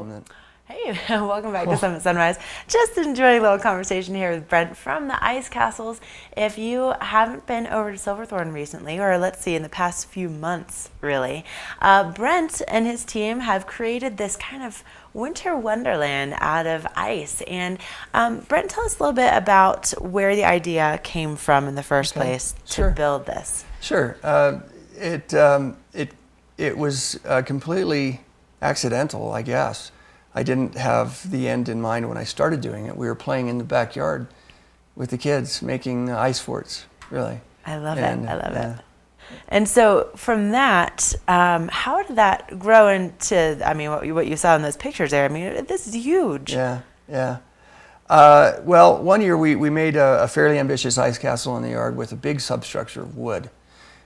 doing that. Hey, welcome back to Summit Sunrise. Just enjoying a little conversation here with Brent from the Ice Castles. If you haven't been over to Silverthorne recently, or let's see, in the past few months, really, Brent and his team have created this kind of winter wonderland out of ice. And Brent, tell us a little bit about where the idea came from in the first place to build this. Sure. It was completely accidental, I guess. I didn't have the end in mind when I started doing it. We were playing in the backyard with the kids, making ice forts, really. I love it. I love it. And so from that, how did that grow into, I mean, what you saw in those pictures there? I mean, this is huge. Yeah. Well, one year we made a fairly ambitious ice castle in the yard with a big substructure of wood.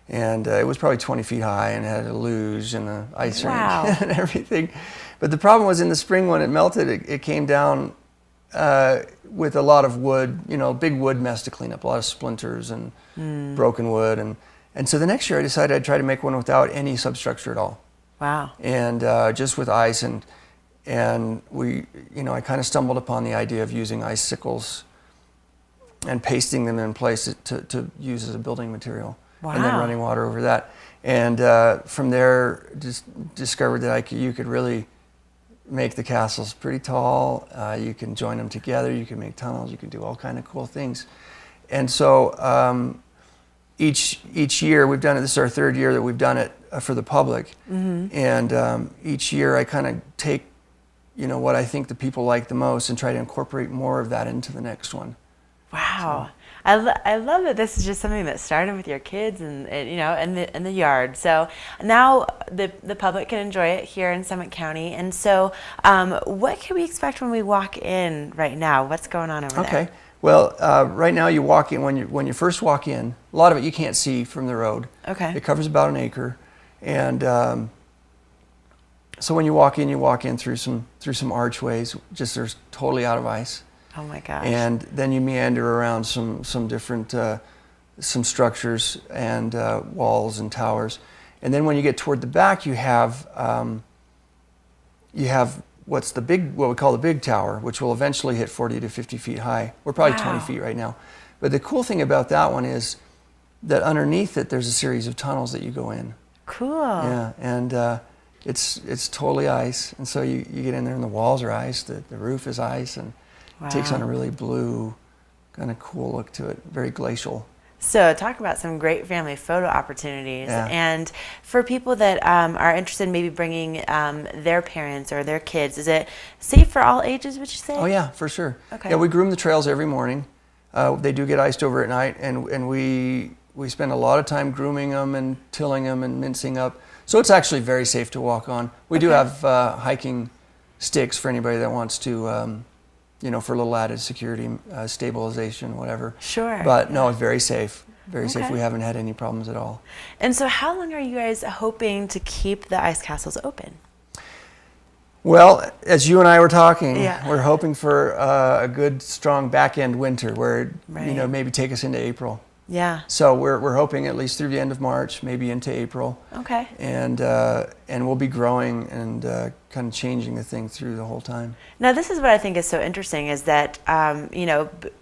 And it was probably 20 feet high and had a luge and an ice rink and everything. But the problem was in the spring when it melted, it came down with a lot of wood, big wood mess to clean up, a lot of splinters and broken wood. And so the next year I decided I'd try to make one without any substructure at all. Wow. And just with ice. And we, I kind of stumbled upon the idea of using icicles and pasting them in place to use as a building material. Wow. And then running water over that. And from there, just discovered that you could really make the castles pretty tall. You can join them together. You can make tunnels. You can do all kind of cool things. And so each year we've done it. This is our third year that we've done it for the public. Mm-hmm. And each year I kind of take, what I think the people like the most and try to incorporate more of that into the next one. Wow. So. I love that this is just something that started with your kids and in the yard. So now the public can enjoy it here in Summit County. And so what can we expect when we walk in right now? What's going on over there? Okay. Well, right now you walk in, when you first walk in, a lot of it you can't see from the road. Okay. It covers about an acre. And so when you walk in through some archways, they're totally out of ice. Oh my gosh. And then you meander around some different some structures and walls and towers. And then when you get toward the back, you have what we call the big tower, which will eventually hit 40 to 50 feet high. We're probably 20 feet right now. But the cool thing about that one is that underneath it, there's a series of tunnels that you go in. Cool. Yeah, and it's totally ice. And so you get in there and the walls are ice, the roof is ice, and it takes on a really blue, kind of cool look to it, very glacial. So talk about some great family photo opportunities. Yeah. And for people that are interested in maybe bringing their parents or their kids, is it safe for all ages, would you say? Oh yeah, for sure. Okay. Yeah, we groom the trails every morning. They do get iced over at night, and we spend a lot of time grooming them and tilling them and mincing up. So it's actually very safe to walk on. We do have hiking sticks for anybody that wants to for a little added security, stabilization, whatever. Sure. But no, it's very safe. Very safe. We haven't had any problems at all. And so how long are you guys hoping to keep the ice castles open? Well, as you and I were talking, Yeah. we're hoping for a good, strong back-end winter where, maybe take us into April. Yeah. So we're hoping at least through the end of March, maybe into April. Okay. And we'll be growing and kind of changing the thing through the whole time. Now, this is what I think is so interesting is that,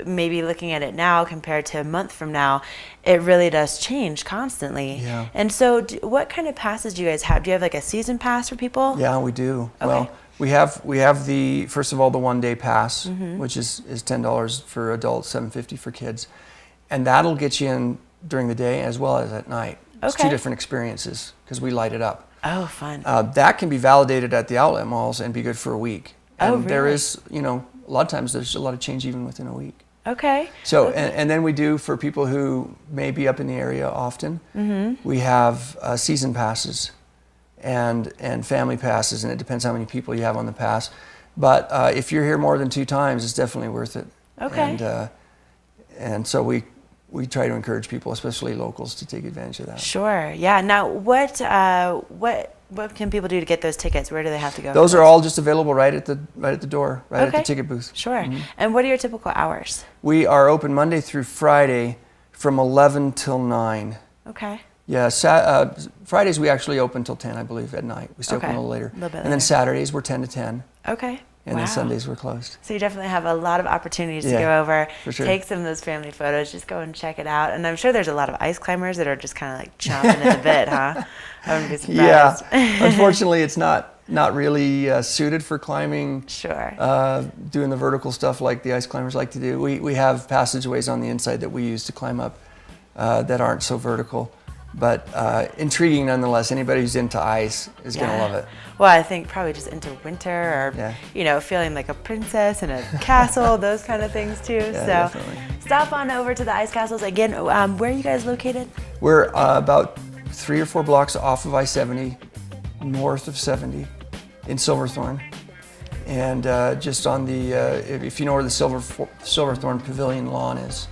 maybe looking at it now compared to a month from now, it really does change constantly. Yeah. And so what kind of passes do you guys have? Do you have like a season pass for people? Yeah, we do. Okay. Well, we have the, first of all, the one-day pass, which is $10 for adults, $7.50 for kids. And that'll get you in during the day as well as at night. It's two different experiences because we light it up. Oh, fun. That can be validated at the outlet malls and be good for a week. And really? there is, a lot of times there's a lot of change even within a week. Okay. So, and then we do, for people who may be up in the area often, we have season passes and family passes, and it depends how many people you have on the pass. But if you're here more than 2 times, it's definitely worth it. Okay. And so we try to encourage people, especially locals, to take advantage of that. Sure. Yeah. Now, what can people do to get those tickets? Where do they have to go? Those are all just available right at the door, at the ticket booth. Sure. And what are your typical hours? We are open Monday through Friday from 11 till 9. Okay. Yeah, Fridays we actually open till 10, I believe, at night. We stay open Okay. a little later. A little bit And then later. Saturdays we're 10 to 10, Okay. and Wow. then Sundays we're closed. So you definitely have a lot of opportunities to Yeah, go over, for sure. take some of those family photos, just go and check it out. And I'm sure there's a lot of ice climbers that are just kind of like chomping at the bit, huh? I wouldn't be surprised. Yeah, unfortunately it's not really suited for climbing, Sure. doing the vertical stuff like the ice climbers like to do. We have passageways on the inside that we use to climb up that aren't so vertical. But intriguing nonetheless. Anybody who's into ice is going to love it. Well, I think probably just into winter or, Yeah. Feeling like a princess in a castle, those kind of things too. Yeah, So definitely. stop on over to the ice castles. Again, where are you guys located? We're about 3 or 4 blocks off of I-70, north of 70, in Silverthorne. And just on the, if you know where the Silverthorne Pavilion lawn is,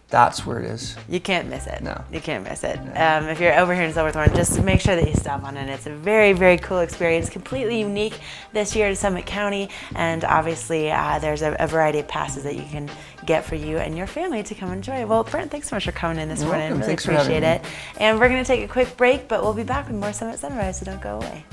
that's where it is. You can't miss it. No. You can't miss it. If you're over here in Silverthorne, just make sure that you stop on it. It's a very, very cool experience, completely unique this year to Summit County. And obviously, there's a variety of passes that you can get for you and your family to come enjoy. Well, Brent, thanks so much for coming in this You're morning. welcome. Really Thanks for having appreciate me. it. And we're going to take a quick break, but we'll be back with more Summit Sunrise, so don't go away.